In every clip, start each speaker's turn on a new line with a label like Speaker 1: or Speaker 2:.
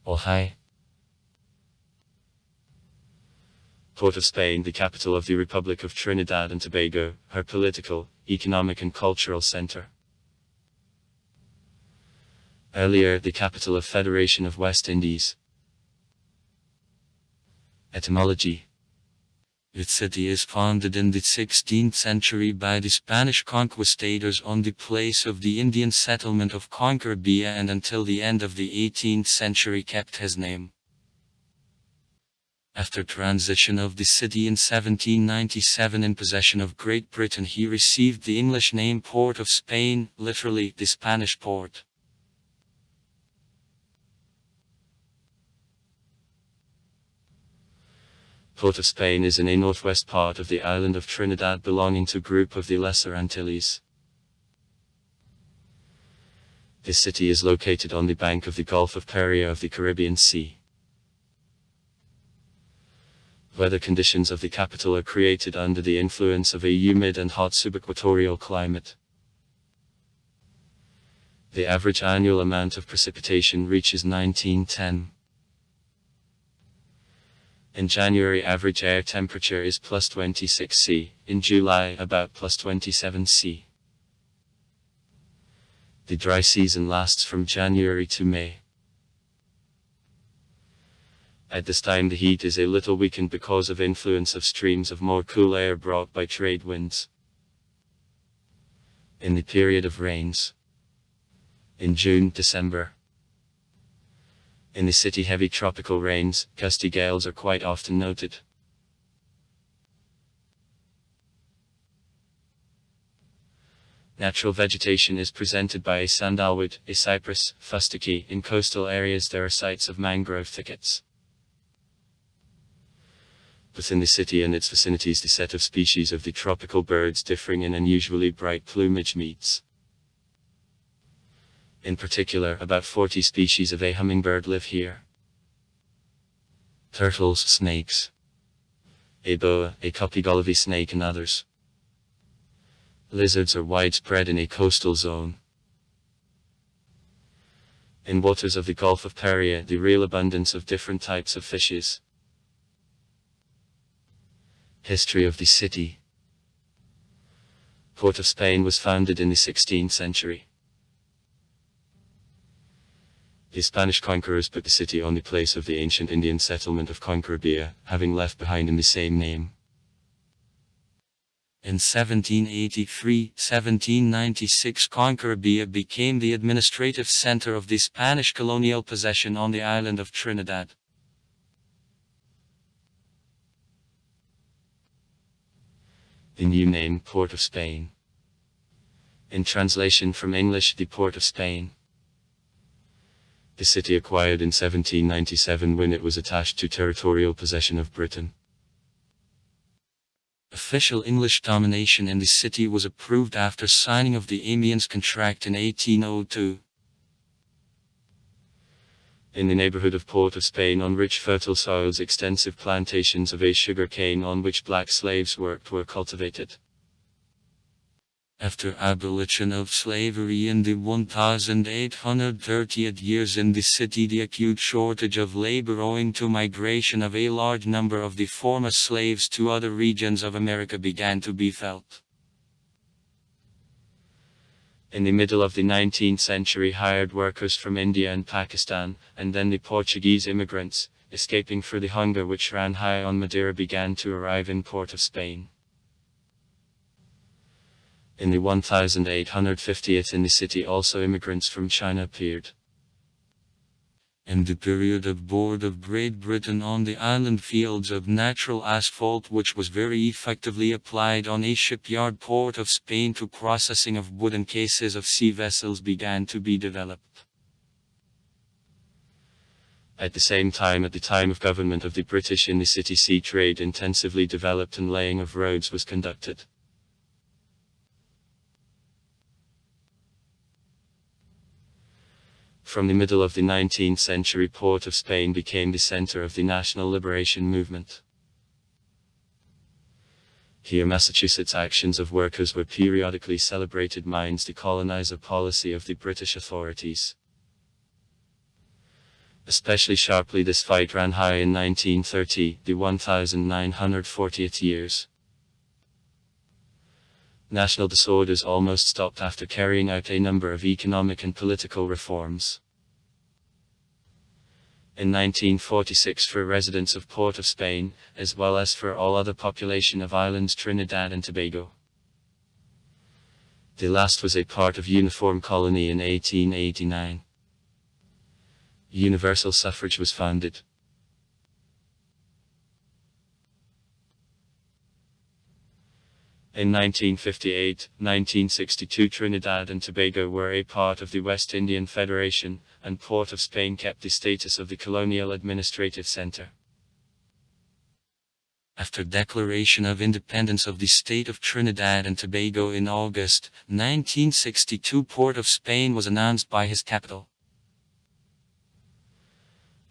Speaker 1: or High. Port of Spain, the capital of the Republic of Trinidad and Tobago, her political, economic and cultural center. Earlier, the capital of Federation of West Indies. Etymology. Its city is founded in the 16th century by the Spanish conquistadors on the place of the Indian settlement of Concordia, and until the end of the 18th century kept his name. After transition of the city in 1797 in possession of Great Britain, he received the English name Port of Spain, literally the Spanish port. Port of Spain is in a northwest part of the island of Trinidad belonging to group of the Lesser Antilles. This city is located on the bank of the Gulf of Paria of the Caribbean Sea. Weather conditions of the capital are created under the influence of a humid and hot subequatorial climate. The average annual amount of precipitation reaches 1910. In January, average air temperature is +26 C, in July about +27 C. The dry season lasts from January to May. At this time the heat is a little weakened because of influence of streams of more cool air brought by trade winds. In the period of rains, in June-December, in the city heavy tropical rains, gusty gales are quite often noted. Natural vegetation is presented by a sandalwood, a cypress, fusticki. In coastal areas there are sites of mangrove thickets. Within the city and its vicinities the set of species of the tropical birds differing in unusually bright plumage meets. In particular, about 40 species of a hummingbird live here. Turtles, snakes, a boa, a copygolovy snake and others. Lizards are widespread in a coastal zone. In waters of the Gulf of Paria, the real abundance of different types of fishes. History of the city. Port of Spain was founded in the 16th century. The Spanish conquerors put the city on the place of the ancient Indian settlement of Concordia, having left behind in the same name. In 1783-1796 Concordia became the administrative center of the Spanish colonial possession on the island of Trinidad. The new name, Port of Spain. In translation from English, the Port of Spain. The city acquired in 1797 when it was attached to territorial possession of Britain. Official English domination in the city was approved after signing of the Amiens Contract in 1802. In the neighborhood of Port of Spain, on rich fertile soils, extensive plantations of a sugar cane on which black slaves worked were cultivated. After abolition of slavery in the 1830 years in the city, the acute shortage of labor owing to migration of a large number of the former slaves to other regions of America began to be felt. In the middle of the 19th century, hired workers from India and Pakistan, and then the Portuguese immigrants, escaping for the hunger which ran high on Madeira, began to arrive in Port of Spain. In the 1850s in the city also immigrants from China appeared. In the period of board of Great Britain on the island, fields of natural asphalt which was very effectively applied on a shipyard Port of Spain to processing of wooden cases of sea vessels began to be developed. At the same time, at the time of government of the British in the city, sea trade intensively developed and laying of roads was conducted. From the middle of the 19th century, Port of Spain became the center of the national liberation movement. Here Massachusetts actions of workers were periodically celebrated, minds the colonizer policy of the British authorities. Especially sharply this fight ran high in 1930, the 1940th years. National disorders almost stopped after carrying out a number of economic and political reforms. In 1946 for residents of Port of Spain, as well as for all other population of islands Trinidad and Tobago. The last was a part of uniform colony in 1889. Universal suffrage was founded. In 1958, 1962 Trinidad and Tobago were a part of the West Indian Federation, and Port of Spain kept the status of the colonial administrative center. After declaration of independence of the state of Trinidad and Tobago in August 1962, Port of Spain was announced by his capital.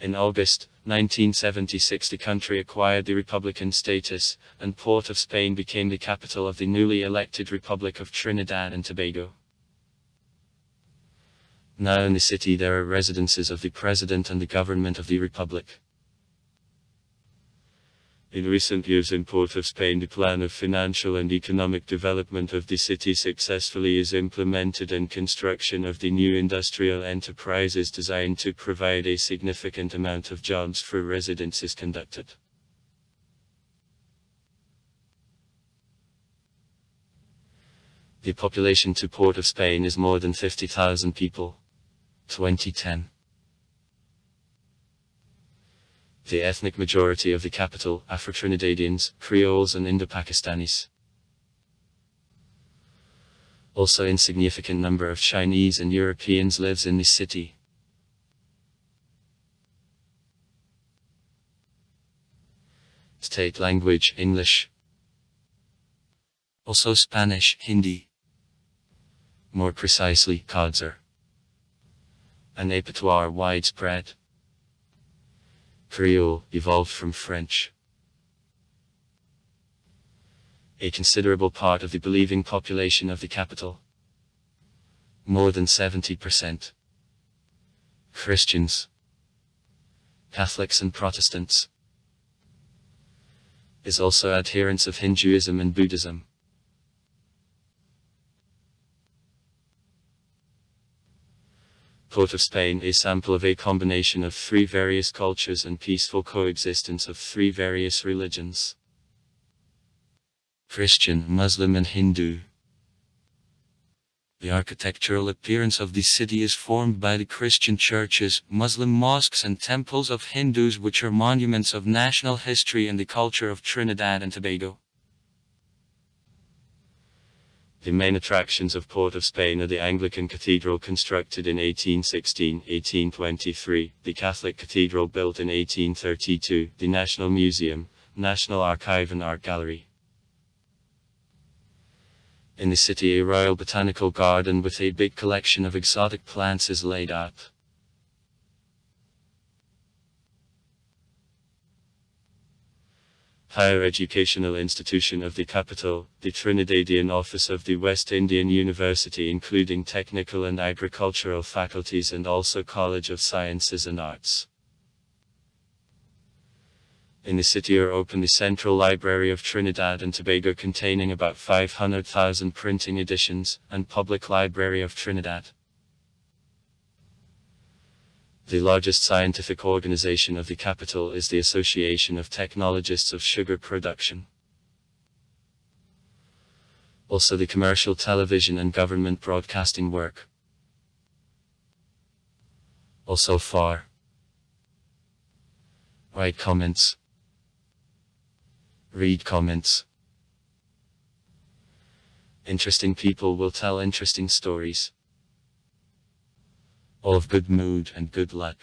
Speaker 1: In August 1976 the country acquired the republican status, and Port of Spain became the capital of the newly elected Republic of Trinidad and Tobago. Now in the city there are residences of the President and the government of the Republic. In recent years in Port of Spain the plan of financial and economic development of the city successfully is implemented, and construction of the new industrial enterprise is designed to provide a significant amount of jobs for residents is conducted. The population to Port of Spain is more than 50,000 people. 2010. The ethnic majority of the capital, Afro-Trinidadians, Creoles and Indo-Pakistanis. Also insignificant number of Chinese and Europeans lives in the city. State language, English. Also Spanish, Hindi. More precisely, Khadzer. An patois widespread. Creole, evolved from French. A considerable part of the believing population of the capital, more than 70%, Christians, Catholics and Protestants, is also adherents of Hinduism and Buddhism. Port of Spain, a sample of a combination of three various cultures and peaceful coexistence of three various religions: Christian, Muslim and Hindu. The architectural appearance of the city is formed by the Christian churches, Muslim mosques and temples of Hindus, which are monuments of national history and the culture of Trinidad and Tobago. The main attractions of Port of Spain are the Anglican Cathedral constructed in 1816-1823, the Catholic Cathedral built in 1832, the National Museum, National Archive and Art Gallery. In the city a royal botanical garden with a big collection of exotic plants is laid out. Higher educational institution of the capital, the Trinidadian office of the West Indian University, including technical and agricultural faculties, and also College of Sciences and Arts. In the city are open the Central Library of Trinidad and Tobago, containing about 500,000 printing editions, and Public Library of Trinidad. The largest scientific organization of the capital is the Association of Technologists of Sugar Production. Also the commercial television and government broadcasting work. Also far. Write comments. Read comments. Interesting people will tell interesting stories. All of good mood and good luck.